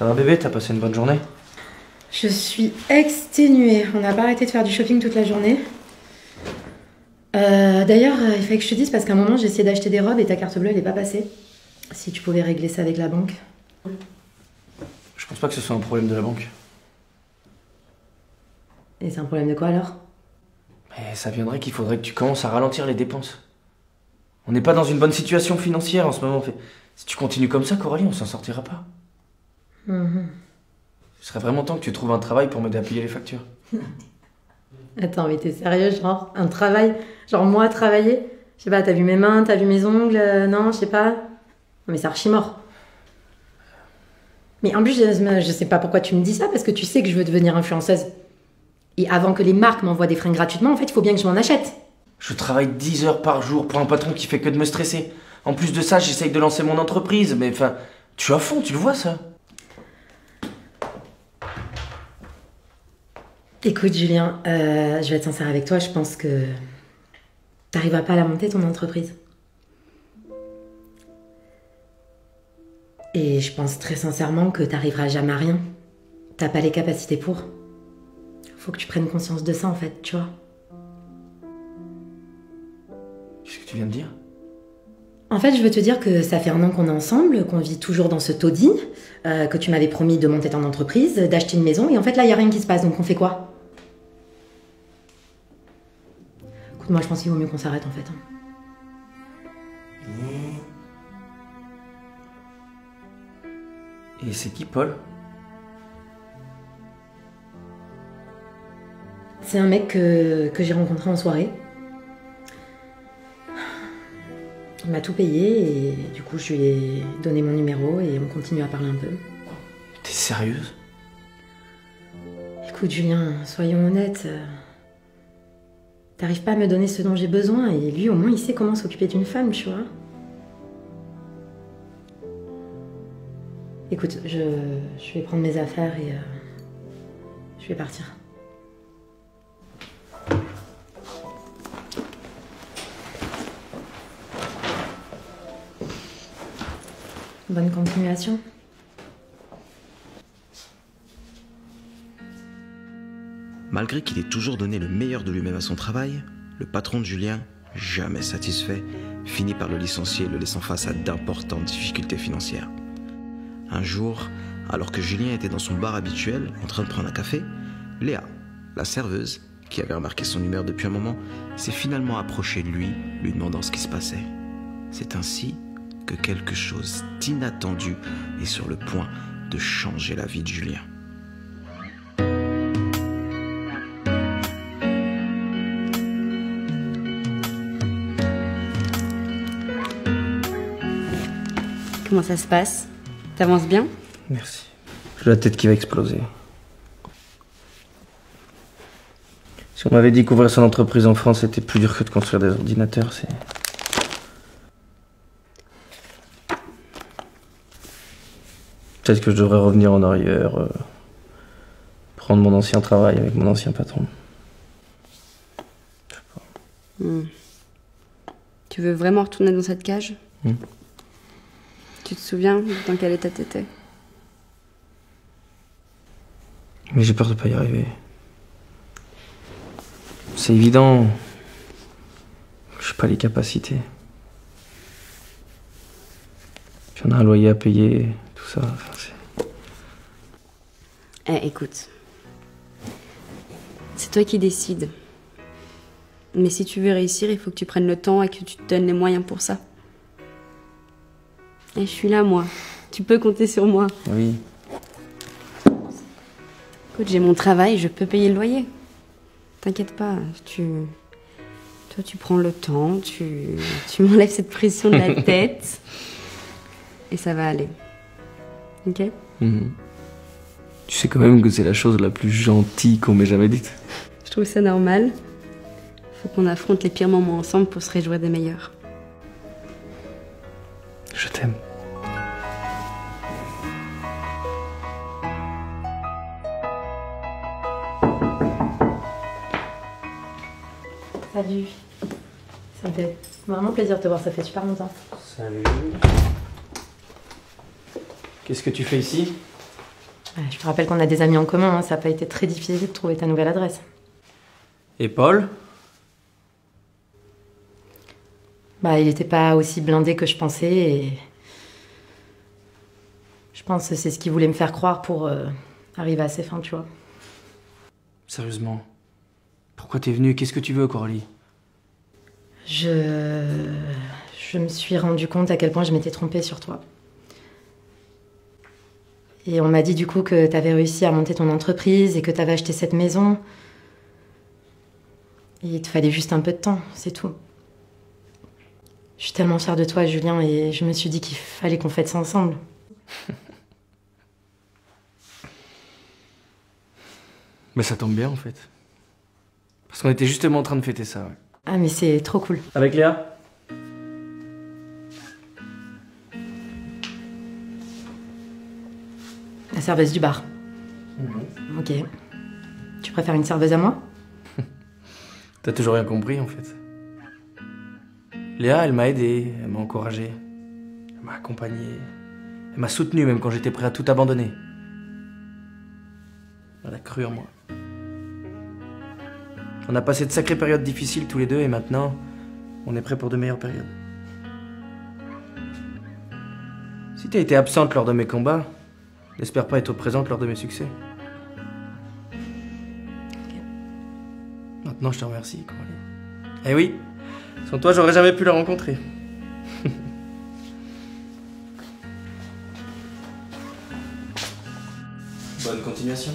Ça va bébé, t'as passé une bonne journée? Je suis exténuée. On n'a pas arrêté de faire du shopping toute la journée. D'ailleurs, il fallait que je te dise parce qu'à un moment j'ai essayé d'acheter des robes et ta carte bleue elle est pas passée. Si tu pouvais régler ça avec la banque. Je pense pas que ce soit un problème de la banque. Et c'est un problème de quoi alors? Mais ça viendrait qu'il faudrait que tu commences à ralentir les dépenses. On n'est pas dans une bonne situation financière en ce moment. Si tu continues comme ça, Coralie, on s'en sortira pas. Ce serait vraiment temps que tu trouves un travail pour m'aider à payer les factures. Attends, mais t'es sérieux, genre un travail? Genre moi travailler? Je sais pas, t'as vu mes mains, t'as vu mes ongles? Non, je sais pas. Non mais c'est archi mort. Mais en plus, je sais pas pourquoi tu me dis ça, parce que tu sais que je veux devenir influenceuse. Et avant que les marques m'envoient des fringues gratuitement, en fait, il faut bien que je m'en achète. Je travaille 10 heures par jour pour un patron qui fait que de me stresser. En plus de ça, j'essaye de lancer mon entreprise, mais enfin, tu es à fond, tu le vois ça? Écoute Julien, je vais être sincère avec toi, je pense que t'arriveras pas à la monter ton entreprise. Et je pense très sincèrement que t'arriveras jamais à rien. T'as pas les capacités pour. Faut que tu prennes conscience de ça en fait, tu vois. Qu'est-ce que tu viens de dire? En fait, je veux te dire que ça fait 1 an qu'on est ensemble, qu'on vit toujours dans ce taudis, que tu m'avais promis de monter ton entreprise, d'acheter une maison, et en fait là, il y a rien qui se passe, donc on fait quoi? Écoute, moi je pense qu'il vaut mieux qu'on s'arrête en fait. Et c'est qui, Paul? C'est un mec que j'ai rencontré en soirée. Il m'a tout payé et du coup je lui ai donné mon numéro et on continue à parler un peu. T'es sérieuse? Écoute Julien, soyons honnêtes. T'arrives pas à me donner ce dont j'ai besoin et lui au moins il sait comment s'occuper d'une femme, tu vois. Écoute, je vais prendre mes affaires et je vais partir. Bonne continuation. Malgré qu'il ait toujours donné le meilleur de lui-même à son travail, le patron de Julien, jamais satisfait, finit par le licencier, le laissant face à d'importantes difficultés financières. Un jour, alors que Julien était dans son bar habituel, en train de prendre un café, Léa, la serveuse, qui avait remarqué son humeur depuis un moment, s'est finalement approchée de lui demandant ce qui se passait. C'est ainsi que quelque chose d'inattendu est sur le point de changer la vie de Julien. Comment ça se passe? T'avances bien? Merci. J'ai la tête qui va exploser. Si on m'avait dit qu'ouvrir son entreprise en France était plus dur que de construire des ordinateurs, c'est... Peut-être que je devrais revenir en arrière, prendre mon ancien travail avec mon ancien patron. Je sais pas. Tu veux vraiment retourner dans cette cage? Tu te souviens dans quel état t'étais? Mais j'ai peur de pas y arriver. C'est évident. J'ai pas les capacités. Puis on a un loyer à payer, tout ça. Enfin, écoute. C'est toi qui décides. Mais si tu veux réussir, il faut que tu prennes le temps et que tu te donnes les moyens pour ça. Et je suis là, moi. Tu peux compter sur moi. Oui. Écoute, j'ai mon travail, je peux payer le loyer. T'inquiète pas, toi tu prends le temps, tu m'enlèves cette pression de la tête. Et ça va aller. Ok? Tu sais quand même que c'est la chose la plus gentille qu'on m'ait jamais dite. Je trouve ça normal. Faut qu'on affronte les pires moments ensemble pour se réjouir des meilleurs. Je t'aime. Salut. Ça me fait vraiment plaisir de te voir, ça fait super longtemps. Salut. Qu'est-ce que tu fais ici? Je te rappelle qu'on a des amis en commun, hein, ça n'a pas été très difficile de trouver ta nouvelle adresse. Et Paul? Bah, il était pas aussi blindé que je pensais et... Je pense que c'est ce qu'il voulait me faire croire pour arriver à ses fins, tu vois. Sérieusement, pourquoi t'es venue? Qu'est-ce que tu veux, Coralie? Je me suis rendu compte à quel point je m'étais trompée sur toi. Et on m'a dit du coup que t'avais réussi à monter ton entreprise et que t'avais acheté cette maison. Et il te fallait juste un peu de temps, c'est tout. Je suis tellement fière de toi, Julien, et je me suis dit qu'il fallait qu'on fête ça ensemble. Mais ça tombe bien, en fait. Parce qu'on était justement en train de fêter ça, ouais. Ah, mais c'est trop cool. Avec Léa? La serveuse du bar. Ok. Tu préfères une serveuse à moi? T'as toujours rien compris, en fait. Léa, elle m'a aidé, elle m'a encouragé, elle m'a accompagné, elle m'a soutenu même quand j'étais prêt à tout abandonner. Elle a cru en moi. On a passé de sacrées périodes difficiles tous les deux et maintenant, on est prêt pour de meilleures périodes. Si t'as été absente lors de mes combats, n'espère pas être présente lors de mes succès. Maintenant, je te remercie, Coralie. Eh oui, sans toi, j'aurais jamais pu la rencontrer. Bonne continuation.